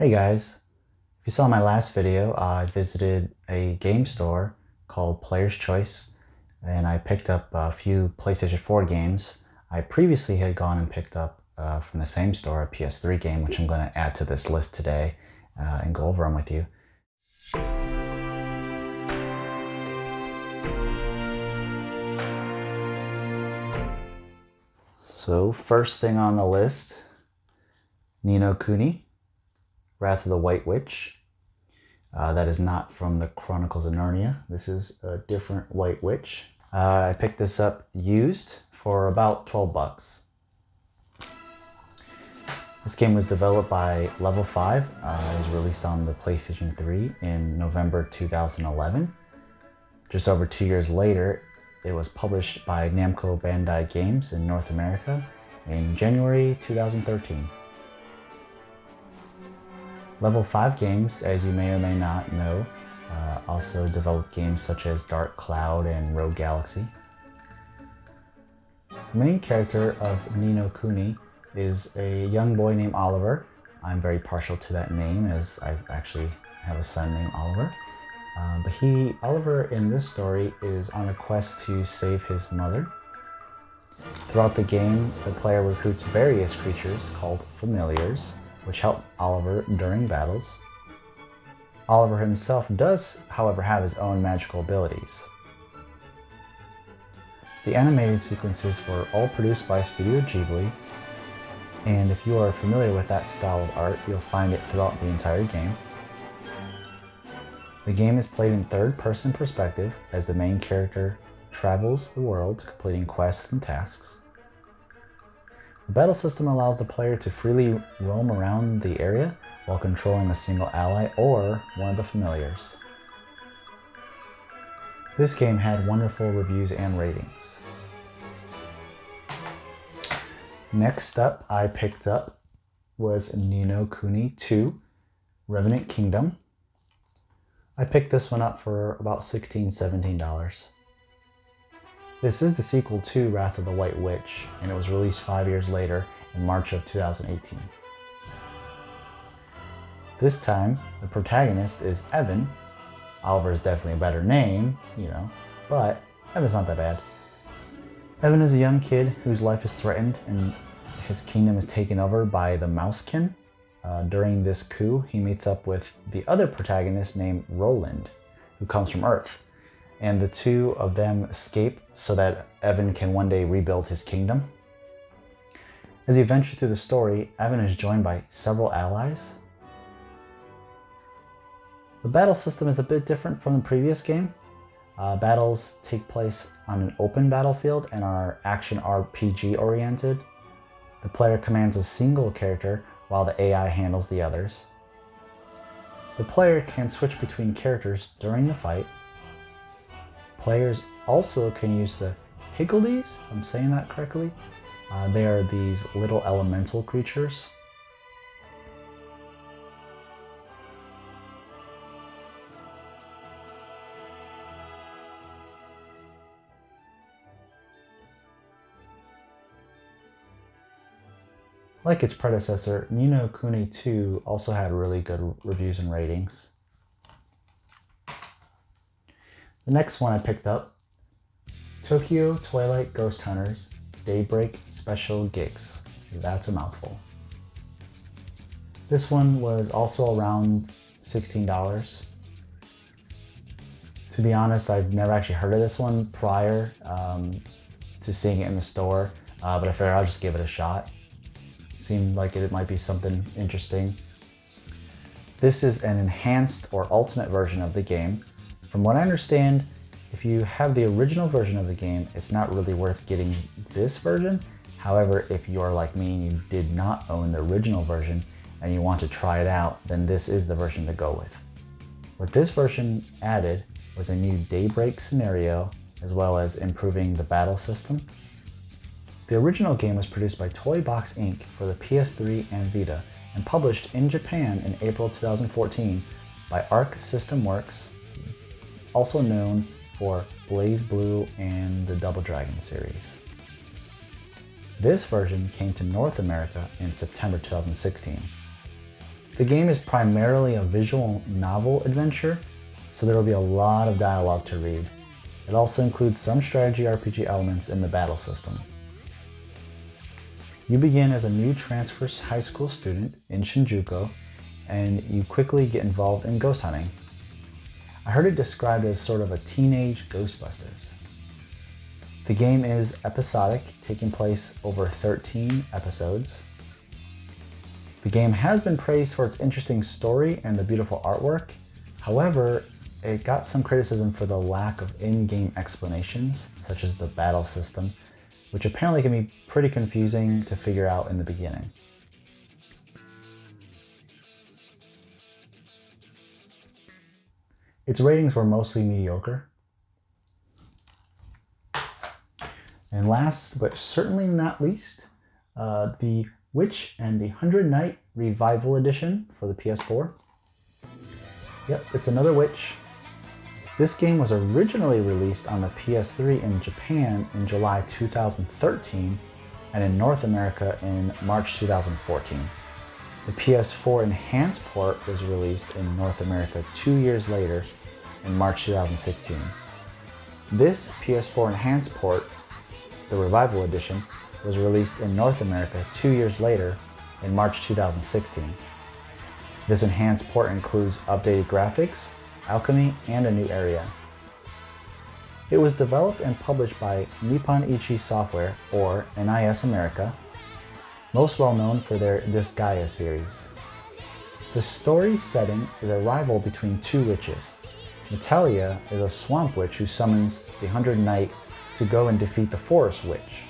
Hey guys, if you saw my last video, I visited a game store called Player's Choice and I picked up a few PlayStation 4 games. I previously had gone and picked up from the same store a PS3 game, which I'm going to add to this list today and go over them with you. So first thing on the list, Ninokuni, Wrath of the White Witch. That is not from the Chronicles of Narnia. This is a different White Witch. I picked this up used for about 12 bucks. This game was developed by Level 5. It was released on the PlayStation 3 in November 2011. Just over 2 years later, it was published by Namco Bandai Games in North America in January 2013. Level 5 Games, as you may or may not know, also developed games such as Dark Cloud and Rogue Galaxy. The main character of Ninokuni is a young boy named Oliver. I'm very partial to that name as I actually have a son named Oliver. Oliver in this story is on a quest to save his mother. Throughout the game, the player recruits various creatures called familiars, which help Oliver during battles. Oliver himself does, however, have his own magical abilities. The animated sequences were all produced by Studio Ghibli, and if you are familiar with that style of art, you'll find it throughout the entire game. The game is played in third-person perspective as the main character travels the world completing quests and tasks. The battle system allows the player to freely roam around the area while controlling a single ally or one of the familiars. This game had wonderful reviews and ratings. Next up I picked up was Ninokuni 2, Revenant Kingdom. I picked this one up for about $16, $17. This is the sequel to Wrath of the White Witch, and it was released 5 years later in March of 2018. This time, the protagonist is Evan. Oliver is definitely a better name, but Evan's not that bad. Evan is a young kid whose life is threatened and his kingdom is taken over by the Mousekin. During this coup, he meets up with the other protagonist named Roland, who comes from Earth. And the two of them escape so that Evan can one day rebuild his kingdom. As you venture through the story, Evan is joined by several allies. The battle system is a bit different from the previous game. Battles take place on an open battlefield and are action RPG oriented. The player commands a single character while the AI handles the others. The player can switch between characters during the fight. Players also can use the Higgledies, if I'm saying that correctly. They are these little elemental creatures. Like its predecessor, Ninokuni 2 also had really good reviews and ratings. The next one I picked up, Tokyo Twilight Ghost Hunters, Daybreak Special Gigs. That's a mouthful. This one was also around $16. To be honest, I've never actually heard of this one prior to seeing it in the store, but I figured I'll just give it a shot. Seemed like it might be something interesting. This is an enhanced or ultimate version of the game. From what I understand, if you have the original version of the game, it's not really worth getting this version. However, if you are like me and you did not own the original version and you want to try it out, then this is the version to go with. What this version added was a new Daybreak scenario, as well as improving the battle system. The original game was produced by Toy Box Inc. for the PS3 and Vita and published in Japan in April 2014 by Arc System Works, also known for Blaze Blue and the Double Dragon series. This version came to North America in September 2016. The game is primarily a visual novel adventure, so there will be a lot of dialogue to read. It also includes some strategy RPG elements in the battle system. You begin as a new transfer high school student in Shinjuku, and you quickly get involved in ghost hunting. I heard it described as sort of a teenage Ghostbusters. The game is episodic, taking place over 13 episodes. The game has been praised for its interesting story and the beautiful artwork. However, it got some criticism for the lack of in-game explanations, such as the battle system, which apparently can be pretty confusing to figure out in the beginning. Its ratings were mostly mediocre. And last, but certainly not least, the Witch and the 100 Night Revival Edition for the PS4. Yep, it's another Witch. This game was originally released on the PS3 in Japan in July 2013 and in North America in March 2014. The PS4 Enhanced port was released in North America 2 years later in March 2016. This PS4 Enhanced port, the Revival Edition, was released in North America 2 years later in March 2016. This enhanced port includes updated graphics, alchemy, and a new area. It was developed and published by Nippon Ichi Software, or NIS America, most well known for their Disgaea series. The story setting is a rival between two witches. Natalia is a swamp witch who summons the 100 Knight to go and defeat the forest witch.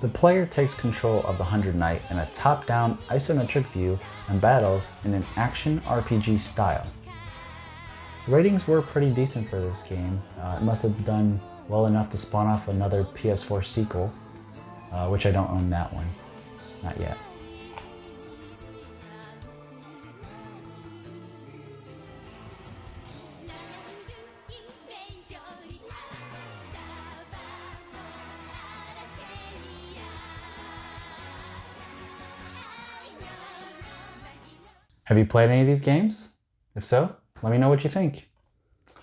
The player takes control of the 100 Knight in a top-down isometric view and battles in an action RPG style. The ratings were pretty decent for this game. It must have done well enough to spawn off another PS4 sequel, which I don't own that one. Not yet. Have you played any of these games? If so, let me know what you think.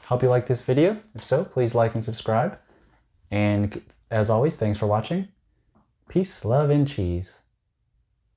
Hope you like this video. If so, please like and subscribe. And as always, thanks for watching. Peace, love, and cheese.